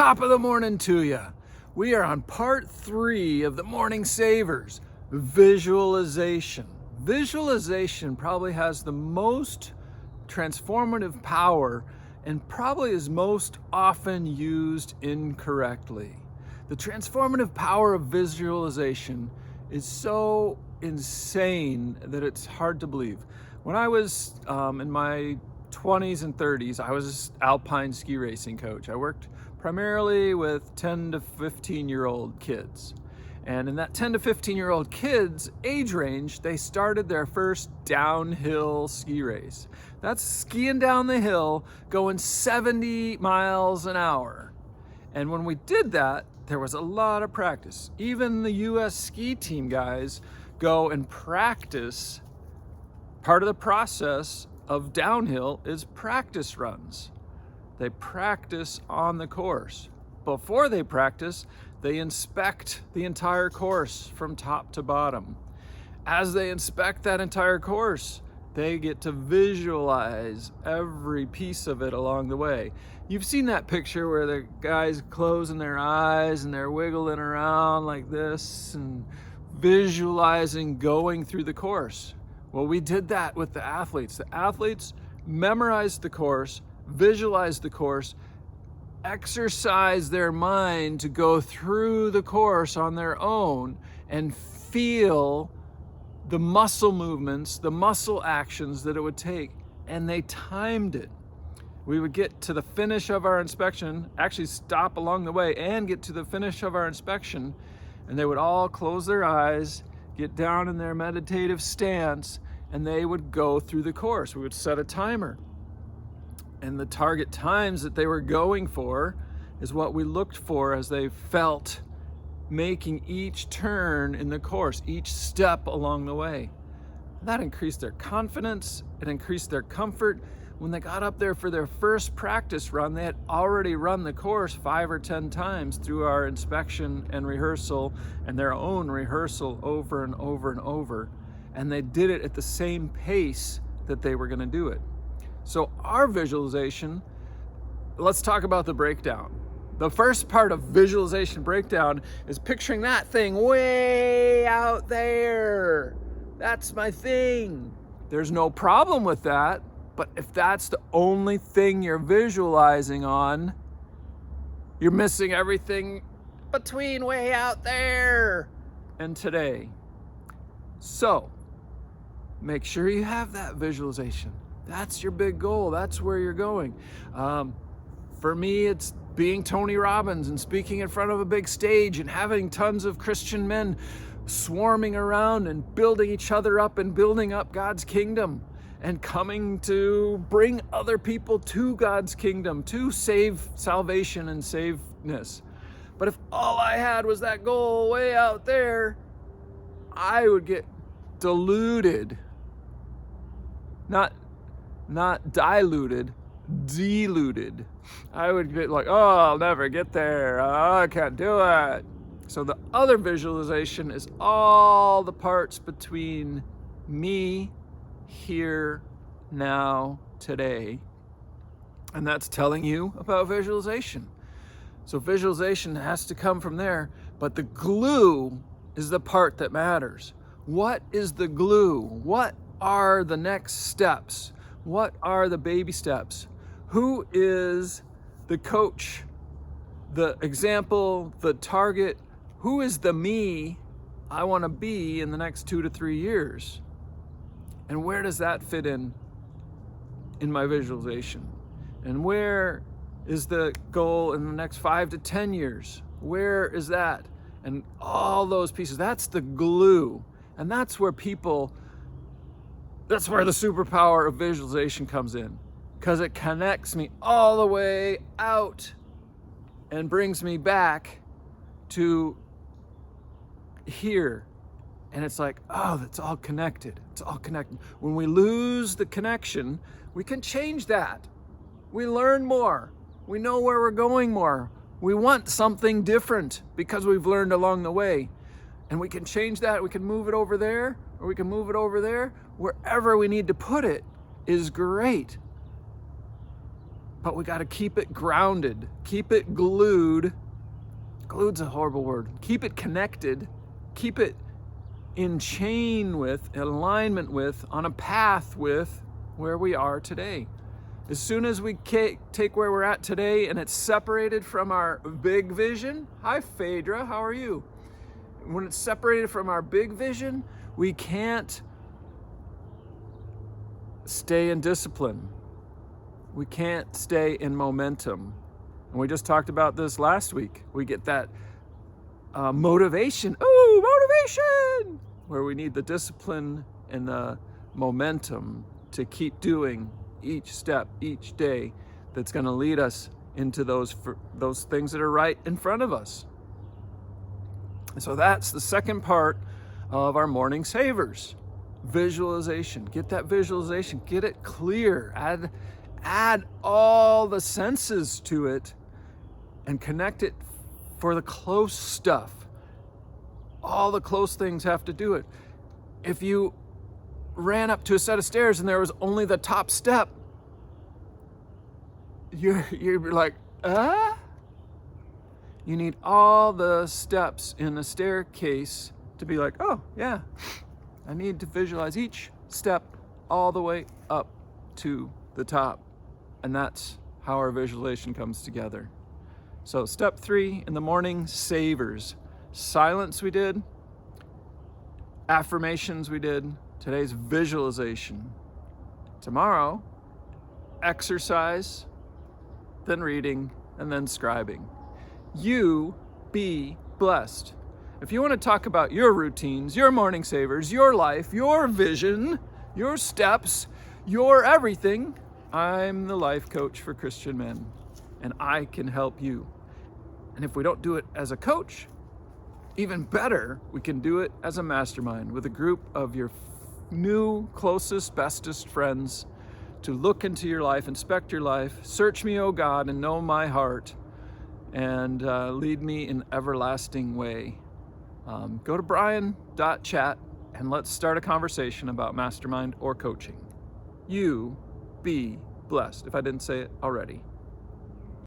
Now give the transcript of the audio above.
Top of the morning to you. We are on part 3 of the morning savers, visualization. Visualization probably has the most transformative power and probably is most often used incorrectly. The transformative power of visualization is so insane that it's hard to believe. When I was in my 20s and 30s, I was an alpine ski racing coach. I worked primarily with 10 to 15-year-old kids. And in that 10 to 15-year-old kids age range, they started their first downhill ski race. That's skiing down the hill, going 70 miles an hour. And when we did that, there was a lot of practice. Even the US ski team guys go and practice. Part of the process of downhill is practice runs. They practice on the course. Before they practice, they inspect the entire course from top to bottom. As they inspect that entire course, they get to visualize every piece of it along the way. You've seen that picture where the guy's closing their eyes and they're wiggling around like this and visualizing going through the course. Well, we did that with the athletes. The athletes memorized the course, visualized the course, exercise their mind to go through the course on their own and feel the muscle movements, the muscle actions that it would take, and they timed it. We would get to the finish of our inspection, actually stop along the way and get to the finish of our inspection, and they would all close their eyes, get down in their meditative stance, and they would go through the course. We would set a timer. And the target times that they were going for is what we looked for as they felt making each turn in the course, each step along the way. That increased their confidence, it increased their comfort. When they got up there for their first practice run, they had already run the course 5 or 10 times through our inspection and rehearsal and their own rehearsal over and over and over. And they did it at the same pace that they were going to do it. So our visualization, let's talk about the breakdown. The first part of visualization breakdown is picturing that thing way out there. That's my thing. There's no problem with that, but if that's the only thing you're visualizing on, you're missing everything between way out there and today. So make sure you have that visualization. That's your big goal. That's where you're going. For me, it's being Tony Robbins and speaking in front of a big stage and having tons of Christian men swarming around and building each other up and building up God's kingdom and coming to bring other people to God's kingdom, to salvation and saveness. But if all I had was that goal way out there, I would get deluded. Not diluted, deluded. I would get like, oh, I'll never get there. Oh, I can't do it. So the other visualization is all the parts between me, here, now, today. And that's telling you about visualization. So visualization has to come from there, but the glue is the part that matters. What is the glue? What are the next steps? What are the baby steps? Who is the coach, the example, the target? Who is the me I want to be in the next 2 to 3 years? And where does that fit in my visualization? And where is the goal in the next 5 to 10 years? Where is that? And all those pieces, that's the glue. And that's where the superpower of visualization comes in, because it connects me all the way out and brings me back to here. And it's like, oh, that's all connected. It's all connected. When we lose the connection, we can change that. We learn more. We know where we're going more. We want something different because we've learned along the way. And we can change that. We can move it over there, or we can move it over there. Wherever we need to put it is great. but we got to keep it grounded, keep it glued. Glued's a horrible word. Keep it connected, keep it in chain with, in alignment with, on a path with where we are today. As soon as we take where we're at today and it's separated from our big vision, hi Phaedra, how are you? When it's separated from our big vision, we can't stay in discipline. We can't stay in momentum. And we just talked about this last week. We get that motivation. Ooh, motivation! Where we need the discipline and the momentum to keep doing each step, each day that's going to lead us into those things that are right in front of us. So that's the second part of our morning savers. Visualization. Get that visualization. Get it clear. Add all the senses to it and connect it for the close stuff. All the close things have to do it. If you ran up to a set of stairs and there was only the top step, you're like, You need all the steps in the staircase to be like, oh yeah, I need to visualize each step all the way up to the top. And that's how our visualization comes together. So step 3 in the morning, savers. Silence we did, affirmations we did, today's visualization. Tomorrow, exercise, then reading, and then scribing. You be blessed. If you want to talk about your routines, your morning savers, your life, your vision, your steps, your everything, I'm the life coach for Christian men, and I can help you. And if we don't do it as a coach, even better, we can do it as a mastermind with a group of your new, closest, bestest friends to look into your life, inspect your life, search me, O God, and know my heart, and lead me in everlasting way. Go to brian.chat and let's start a conversation about mastermind or coaching. You be blessed, if I didn't say it already.